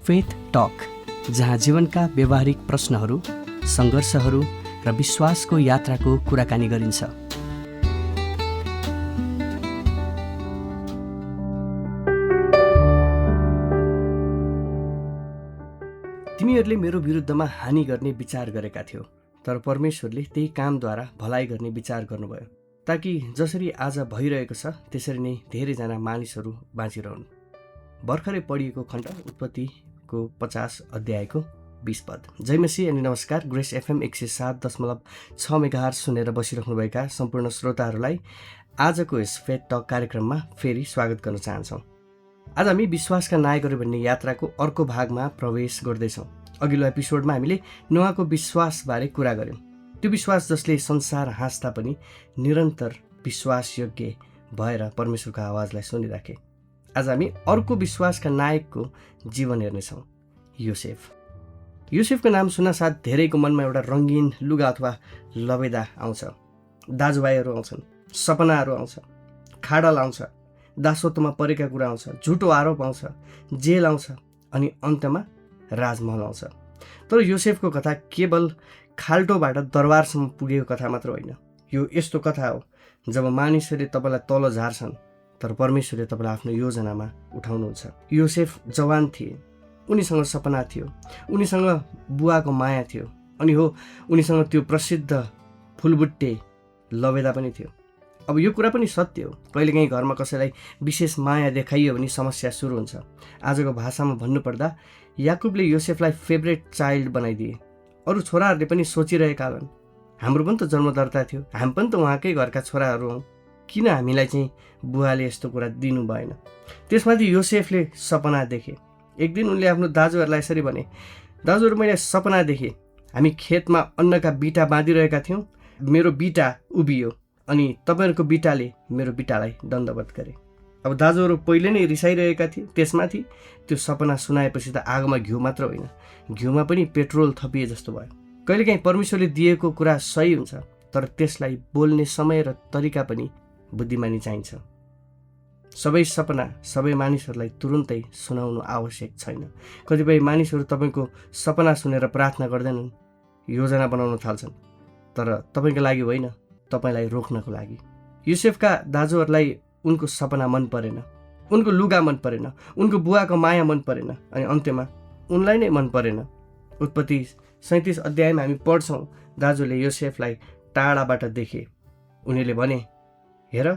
Faith talk, जहाँ जीवनका व्यवहारिक प्रश्नहरू, सङ्घर्षहरू र विश्वासको यात्राको कुराकानी गरिन्छ। तिमीहरूले मेरो विरुद्धमा हानि गर्ने विचार गरेका थियौ, तर परमेश्वरले त्यही कामद्वारा भलाइ गर्ने विचार गर्नुभयो, ताकि जसरी आज भइरहेको छ त्यसरी नै धेरैजना मानिसहरू बाँचिरहन्। भर्खरै पढिएको खण्ड उत्पत्तिको 50 अध्यायको 20 पद। जय मसीह अनि नमस्कार। ग्रेस एफएम 107.6 मेगाहर्ज सुनेर बसिराख्नुभएका सम्पूर्ण श्रोताहरूलाई आजको यस फेथ टक कार्यक्रममा फेरि स्वागत गर्न चाहन्छौँ। आज हामी विश्वासका नायकहरू भन्ने यात्राको अर्को भागमा प्रवेश गर्दैछौँ। अघिल्लो एपिसोडमा हामीले नोआको विश्वासबारे कुरा गऱ्यौँ। त्यो विश्वास जसले संसार हाँस्दा पनि निरन्तर विश्वासयोग्य भएर परमेश्वरको आवाजलाई सुनिराखे। आज हामी अर्को विश्वासका नायकको जीवन हेर्नेछौँ, योसेफ। योसेफको नाम सुन्नासाथ धेरैको मनमा एउटा रङ्गीन लुगा अथवा लबेदा आउँछ। दाजुभाइहरू आउँछन्, सपनाहरू आउँछ, खाडल आउँछ, दासत्वमा परेका कुरा आउँछ, झुटो आरोप आउँछ, जेल आउँछ अनि अन्त्यमा राजमहल आउँछ। तर योसेफको कथा केवल खाल्टोबाट दरबारसम्म पुगेको कथा मात्र होइन। यो यस्तो कथा हो जब मानिसहरूले तपाईँलाई तल झार्छन् तर परमेश्वरले तपाईँलाई आफ्नो योजनामा उठाउनुहुन्छ। योसेफ जवान थिए, उनीसँग सपना थियो, उनीसँग बुवाको माया थियो, अनि हो उनीसँग त्यो प्रसिद्ध फुलबुट्टे लबेदा पनि थियो। अब यो कुरा पनि सत्य हो, कहिलेकाहीँ घरमा कसैलाई विशेष माया देखाइयो भने समस्या सुरु हुन्छ। आजको भाषामा भन्नुपर्दा याकुबले योसेफलाई फेभरेट चाइल्ड बनाइदिए। अरू छोराहरूले पनि सोचिरहेका होलान्, हाम्रो पनि त जन्मदर्ता थियो, हामी पनि त उहाँकै घरका छोराहरू हौँ, किन हामीलाई चाहिँ बुवाले यस्तो कुरा दिनु भएन। त्यसमाथि योसेफले सपना देखे। एक दिन उनले आफ्नो दाजुहरूलाई यसरी भने, दाजुहरू मैले सपना देखेँ, हामी खेतमा अन्नका बिटा बाँधिरहेका थियौँ, मेरो बिटा उभियो अनि तपाईँहरूको बिटाले मेरो बिटालाई दण्डवत गरे। अब दाजुहरू पहिले नै रिसाइरहेका थिए, त्यसमाथि त्यो सपना सुनाएपछि त आगोमा घिउ मात्र होइन, घिउमा पनि पेट्रोल थपिए जस्तो भयो। कहिलेकाहीँ परमेश्वरले दिएको कुरा सही हुन्छ, तर त्यसलाई बोल्ने समय र तरिका पनि बुद्धिमानी चाहिन्छ। सबै सपना सबै मानिसहरूलाई तुरुन्तै सुनाउनु आवश्यक छैन। कतिपय मानिसहरू तपाईँको सपना सुनेर प्रार्थना गर्दैनन्, योजना बनाउन थाल्छन्, तर तपाईँको लागि होइन, तपाईँलाई रोक्नको लागि। युसेफका दाजुहरूलाई उनको सपना मन परेन, उनको लुगा मन परेन, उनको बुवाको माया मन परेन, अनि अन्त्यमा उनलाई नै मन परेन। उत्पत्ति 37 अध्यायमा हामी पढ्छौँ, दाजुले योसेफलाई टाढाबाट देखे। उनीहरूले भने, हेर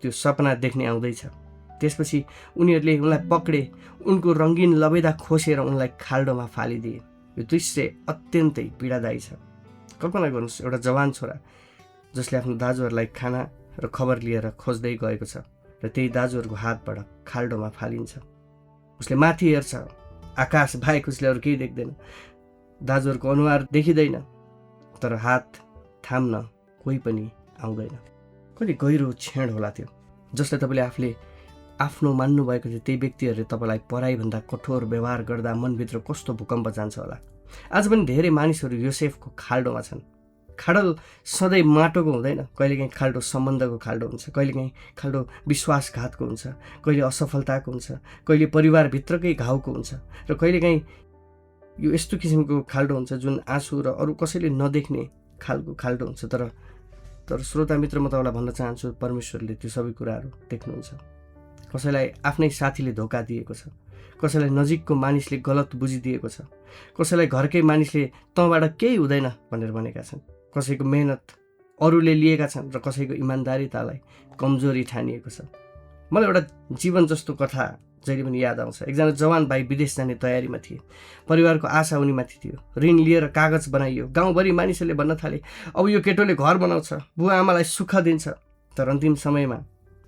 त्यो सपना देख्ने आउँदैछ। त्यसपछि उनीहरूले उनलाई पक्रे, उनको रङ्गीन लबेदा खोसेर उनलाई खाल्डोमा फालिदिए। यो दृश्य अत्यन्तै पीडादायी छ। कल्पना गर्नुहोस्, एउटा जवान छोरा जसले आफ्नो दाजुहरूलाई खाना र खबर लिएर खोज्दै गएको छ र त्यही दाजुहरूको हातबाट खाल्डोमा फालिन्छ। उसले माथि हेर्छ, आकाश बाहेक उसले अरू केही देख्दैन, दाजुहरूको अनुहार देखिँदैन, तर हात थाम्न कोही पनि आउँदैन। कति गहिरो क्षण होला त्यो, जसले तपाईँले आफूले आफ्नो मान्नुभएको थियो त्यही व्यक्तिहरूले तपाईँलाई पराइभन्दा कठोर व्यवहार गर्दा मनभित्र कस्तो भूकम्प जान्छ होला। आज पनि धेरै मानिसहरू योसेफको खाल्डोमा छन्। खाडल सधैँ माटोको हुँदैन, कहिलेकाहीँ खाल्डो सम्बन्धको खाल्डो हुन्छ, कहिलेकाहीँ खाल्डो विश्वासघातको हुन्छ, कहिले असफलताको हुन्छ, कहिले परिवारभित्रकै घाउको हुन्छ, र कहिलेकाहीँ यो यस्तो किसिमको खाल्डो हुन्छ जुन आँसु र अरू कसैले नदेख्ने खालको खाल्डो हुन्छ। तर श्रोता मित्र, म तपाईँलाई भन्न चाहन्छु, परमेश्वरले त्यो सबै कुराहरू देख्नुहुन्छ। कसैलाई आफ्नै साथीले धोका दिएको छ, कसैलाई नजिकको मानिसले गलत बुझिदिएको छ, कसैलाई घरकै मानिसले तँबाट केही हुँदैन भनेर भनेका छन्, कसैको मेहनत अरूले लिएका छन् र कसैको इमान्दारितालाई कमजोरी ठानिएको छ। मलाई एउटा जीवन जस्तो कथा जहिले पनि याद आउँछ। एकजना जवान भाइ विदेश जाने तयारीमा थिए, परिवारको आशा उनीमाथि थियो, ऋण लिएर कागज बनाइयो, गाउँभरि मानिसहरूले भन्न थाले, अब यो केटोले घर बनाउँछ, बुवा आमालाई सुख दिन्छ। तर अन्तिम समयमा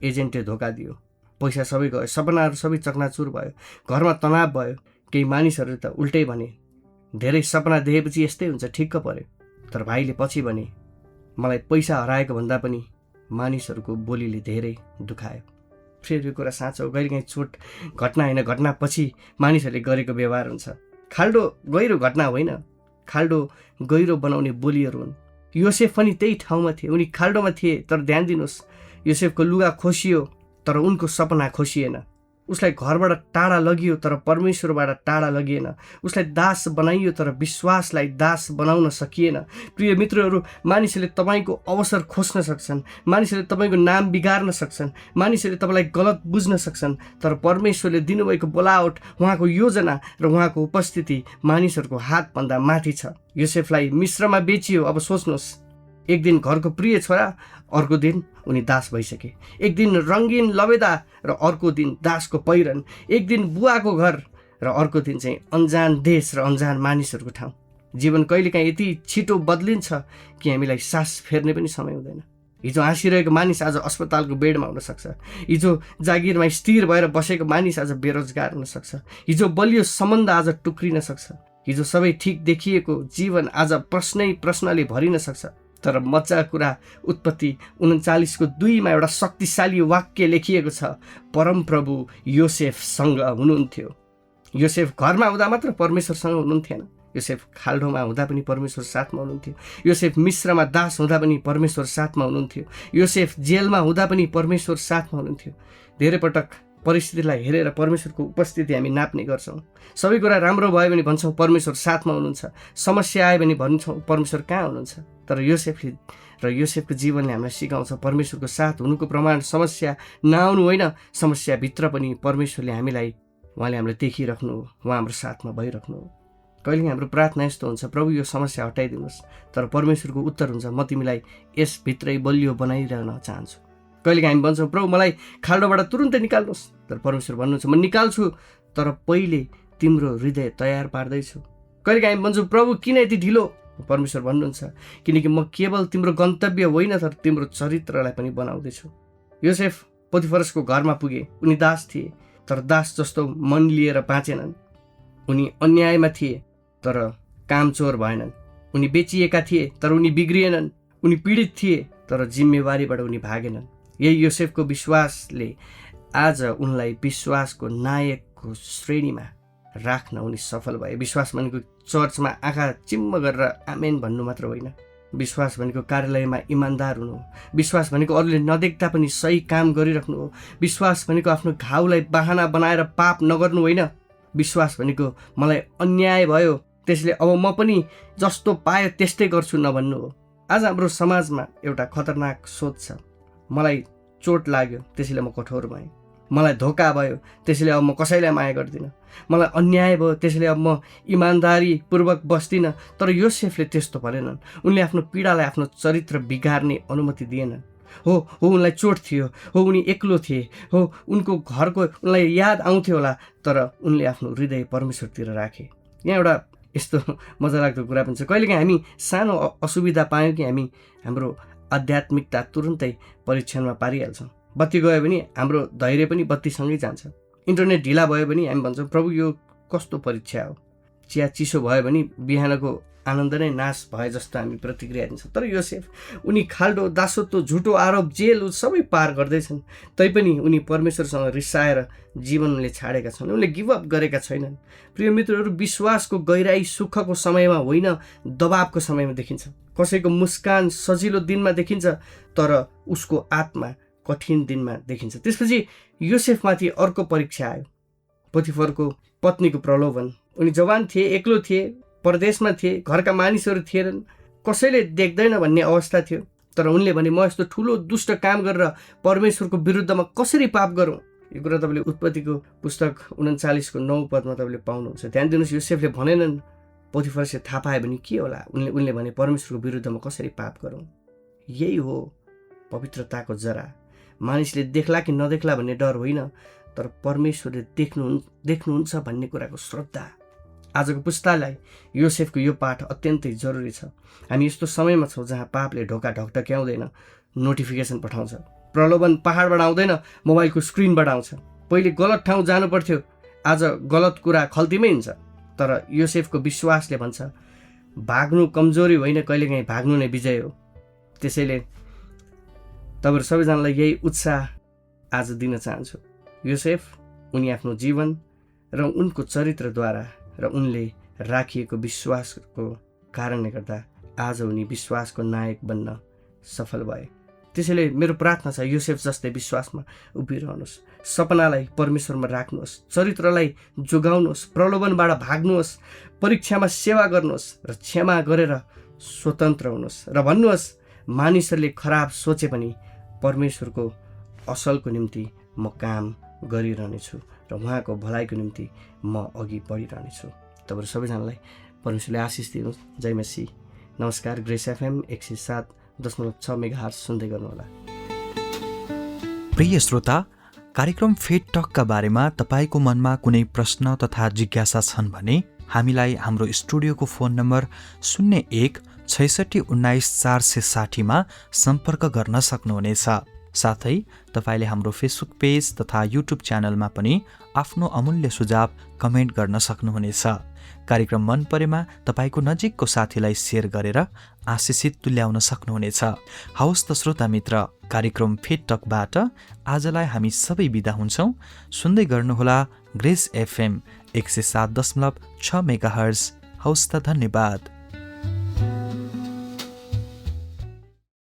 एजेन्टले धोका दियो, पैसा सबै गयो, सपनाहरू सबै चकनाचुर भयो, घरमा तनाव भयो। केही मानिसहरू त उल्टै भने, धेरै सपना देखेपछि यस्तै हुन्छ, ठिक्क पर्यो। तर भाइले पछि भने, मलाई पैसा हराएको भन्दा पनि मानिसहरूको बोलीले धेरै दुखायो। फेरि यो कुरा साँचो, कहिलेकाहीँ चोट घटना होइन, घटनापछि मानिसहरूले गरेको व्यवहार हुन्छ। खाल्डो गहिरो घटना होइन, खाल्डो गहिरो बनाउने बोलीहरू हुन्। योसेफ पनि त्यही ठाउँमा थिए, उनी खाल्डोमा थिए। तर ध्यान दिनुहोस्, योसेफको लुगा खोसियो तर उनको सपना खोसिएन, उसलाई घरबाट टाढा लगियो तर परमेश्वरबाट टाढा लगिएन। उसलाई दास बनाइयो तर विश्वासलाई दास बनाउन सकिएन। प्रिय मित्रहरू, मानिसहरूले तपाईँको अवसर खोज्न सक्छन्, मानिसहरूले तपाईँको नाम बिगार्न सक्छन्, मानिसहरूले तपाईँलाई गलत बुझ्न सक्छन्, तर परमेश्वरले दिनुभएको बोलावट, उहाँको योजना र उहाँको उपस्थिति मानिसहरूको हातभन्दा माथि छ। योसेफलाई मिस्रमा बेचियो। अब सोच्नुहोस्, एक दिन घरको प्रिय छोरा, अर्को दिन उनी दास भइसके। एक दिन रङ्गीन लबेदा र अर्को दिन दासको पहिरन। एक दिन बुवाको घर र अर्को दिन चाहिँ अन्जान देश र अन्जान मानिसहरूको ठाउँ। जीवन कहिलेकाहीँ यति छिटो बदलिन्छ कि हामीलाई सास फेर्ने पनि समय हुँदैन। हिजो हाँसिरहेको मानिस आज अस्पतालको बेडमा हुनसक्छ। हिजो जागिरमा स्थिर भएर बसेको मानिस आज बेरोजगार हुनसक्छ। हिजो बलियो सम्बन्ध आज टुक्रिन सक्छ। हिजो सबै ठिक देखिएको जीवन आज प्रश्नले भरिन सक्छ। तर मजाको कुरा उत्पत्ति 39को 2मा एउटा शक्तिशाली वाक्य लेखिएको छ, परमप्रभु योसेफसँग हुनुहुन्थ्यो। योसेफ घरमा हुँदा मात्र परमेश्वरसँग हुनुहुन्थेन, योसेफ खाल्डोमा हुँदा पनि परमेश्वर साथमा हुनुहुन्थ्यो। योसेफ मिस्रमा दास हुँदा पनि परमेश्वर साथमा हुनुहुन्थ्यो। योसेफ जेलमा हुँदा पनि परमेश्वर साथमा हुनुहुन्थ्यो। धेरै पटक परिस्थितिलाई हेरेर परमेश्वरको उपस्थिति हामी नाप्ने गर्छौँ। सबै कुरा राम्रो भयो भने भन्छौँ परमेश्वर साथमा हुनुहुन्छ, समस्या आयो भने भन्छौँ परमेश्वर कहाँ हुनुहुन्छ। तर योसेफको जीवनले हामीलाई सिकाउँछ परमेश्वरको साथ हुनुको प्रमाण समस्या नआउनु होइन, समस्याभित्र पनि परमेश्वरले उहाँले हामीलाई देखिराख्नु हो, उहाँ हाम्रो साथमा भइराख्नु हो। कहिले हाम्रो प्रार्थना यस्तो हुन्छ, प्रभु यो समस्या हटाइदिनुहोस्, तर परमेश्वरको उत्तर हुन्छ, म तिमीलाई यसभित्रै बलियो बनाइरहन चाहन्छु। कहिले हामी भन्छौँ प्रभु मलाई खाल्डोबाट तुरुन्तै निकाल्नुहोस्, तर परमेश्वर भन्नुहुन्छ म निकाल्छु, तर पहिले तिम्रो हृदय तयार पार्दैछु। कहिले हामी भन्छौँ प्रभु किन यति ढिलो, परमेश्वर भन्नुहुन्छ किनकि म केवल तिम्रो गन्तव्य होइन तर तिम्रो चरित्रलाई पनि बनाउँदैछु। योसेफ पोतिफरसको घरमा पुगे। उनी दास थिए तर दास जस्तो मन लिएर बाँचेनन्। उनी अन्यायमा थिए तर कामचोर भएनन्। उनी बेचिएका थिए तर उनी बिग्रिएनन्। उनी पीडित थिए तर जिम्मेवारीबाट उनी भागेनन्। यही योसेफको विश्वासले आज उनलाई विश्वासको नायकको श्रेणीमा राख्न उनी सफल भए। विश्वास भनेको चर्चमा आँखा चिम्म गरेर आमेन भन्नु मात्र होइन। विश्वास भनेको कार्यालयमा इमान्दार हुनु हो। विश्वास भनेको अरूले नदेख्दा पनि सही काम गरिराख्नु हो। विश्वास भनेको आफ्नो घाउलाई बहाना बनाएर पाप नगर्नु होइन। विश्वास भनेको मलाई अन्याय भयो त्यसले अब म पनि जस्तो पायो त्यस्तै गर्छु नभन्नु हो। आज हाम्रो समाजमा एउटा खतरनाक सोच छ, मलाई चोट लाग्यो त्यसैले म कठोर भएँ, मलाई धोका भयो त्यसैले अब म कसैलाई माया गर्दिनँ, मलाई अन्याय भयो त्यसैले अब म इमान्दारीपूर्वक बस्दिनँ। तर योसेफले त्यस्तो भनेनन्। उनले आफ्नो पीडालाई आफ्नो चरित्र बिगार्ने अनुमति दिएनन्। हो उनलाई चोट थियो, हो उनी एक्लो थिए, हो उनको घरको उनलाई याद आउँथ्यो होला, तर उनले आफ्नो हृदय परमेश्वरतिर राखे। यहाँ एउटा यस्तो मजालाग्दो कुरा पनि छ, कहिलेकाहीँ हामी सानो असुविधा पायौँ कि हामी हाम्रो आध्यात्मिकता तुरुन्तै परीक्षणमा पारिहाल्छौँ। बत्ती गयो भने हाम्रो धैर्य पनि बत्तीसँगै जान्छ। इन्टरनेट ढिला भयो भने हामी भन्छौँ प्रभु यो कस्तो परीक्षा हो। चिया चिसो भयो भने बिहानको आनन्द नै नाश भए जस्तो हामी प्रतिक्रिया दिन्छौँ। तर योसेफ उनी खाल्डो, दासत्व, झुटो आरोप, जेल सबै पार गर्दैछन्, तैपनि उनी परमेश्वरसँग रिसाएर जीवनले छाडेका छन्। उनले गिभअप गरेका छैनन्। प्रिय मित्रहरू, विश्वासको गहिराई सुखको समयमा होइन दबावको समयमा देखिन्छ। कसैको मुस्कान सजिलो दिनमा देखिन्छ तर उसको आत्मा कठिन दिनमा देखिन्छ। त्यसपछि योसेफमाथि अर्को परीक्षा आयो, पोतिफरको पत्नीको प्रलोभन। उनी जवान थिए, एक्लो थिए, परदेशमा थिए, घरका मानिसहरू थिएनन्, कसैले देख्दैन भन्ने अवस्था थियो। तर उनले भने म यस्तो ठुलो दुष्ट काम गरेर परमेश्वरको विरुद्धमा कसरी पाप गरौँ। यो कुरा तपाईँले उत्पत्तिको पुस्तक 39को 9 पदमा तपाईँले पाउनुहुन्छ। ध्यान दिनुहोस्, योसेफले भनेनन् पोतिफरले थाहा पायो भने के होला। उनले भने परमेश्वरको विरुद्धमा कसरी पाप गरौँ। यही हो पवित्रताको जरा। मानिसले देख्ला कि नदेख्ला भन्ने डर होइन, तर परमेश्वरले देख्नुहुन्छ भन्ने कुराको श्रद्धा। आजको पुस्तालाई योसेफको यो पाठ अत्यन्तै जरुरी छ। हामी यस्तो समयमा छौँ जहाँ पापले ढोका ढकढक्याउँदैन, नोटिफिकेसन पठाउँछ। प्रलोभन पहाडबाट आउँदैन, मोबाइलको स्क्रिनबाट आउँछ। पहिले गलत ठाउँ जानु पर्थ्यो, आज गलत कुरा खल्तीमै हुन्छ। तर योसेफको विश्वासले भन्छ भाग्नु कमजोरी होइन, कहिलेकाहीँ भाग्नु नै विजय हो। त्यसैले तपाईँहरू सबैजनालाई यही उत्साह आज दिन चाहन्छु। योसेफ उनी आफ्नो जीवन र उनको चरित्रद्वारा र उनले राखिएको विश्वासको कारणले गर्दा आज उनी विश्वासको नायक बन्न सफल भए। त्यसैले मेरो प्रार्थना छ, योसेफ जस्तै विश्वासमा उभिरहनुहोस्, सपनालाई परमेश्वरमा राख्नुहोस्, चरित्रलाई जोगाउनुहोस्, प्रलोभनबाट भाग्नुहोस्, परीक्षामा सेवा गर्नुहोस् र क्षमा गरेर स्वतन्त्र हुनुहोस् र भन्नुहोस्, मानिसहरूले खराब सोचे पनि परमेश्वरको असलको निम्ति म काम गरिरहनेछु र उहाँको भलाइको निम्ति म अघि बढिरहनेछु। तपाईँहरू सबैजनालाई परमेश्वरले आशिष दिनुहोस्। जय मसीह। नमस्कार। ग्रेस एफएम 107.6 मेगाहर्ज सुन्दै गर्नुहोला। प्रिय श्रोता, कार्यक्रम फेड टकका बारेमा तपाईँको मनमा कुनै प्रश्न तथा जिज्ञासा छन् भने हामीलाई हाम्रो स्टुडियोको फोन नम्बर 01 66 19 460 मा सम्पर्क गर्न सक्नुहुनेछ। साथै तपाईँले हाम्रो फेसबुक पेज तथा युट्युब च्यानलमा पनि आफ्नो अमूल्य सुझाव कमेन्ट गर्न सक्नुहुनेछ। कार्यक्रम मन परेमा तपाईँको नजिकको साथीलाई सेयर गरेर आशिषित तुल्याउन सक्नुहुनेछ। हवस् त श्रोता मित्र, कार्यक्रम फेड टकबाट आजलाई हामी सबै बिदा हुन्छौँ। सुन्दै गर्नुहोला ग्रेस एफएम 107.6 मेगाहर्ज। हवस् त, धन्यवाद।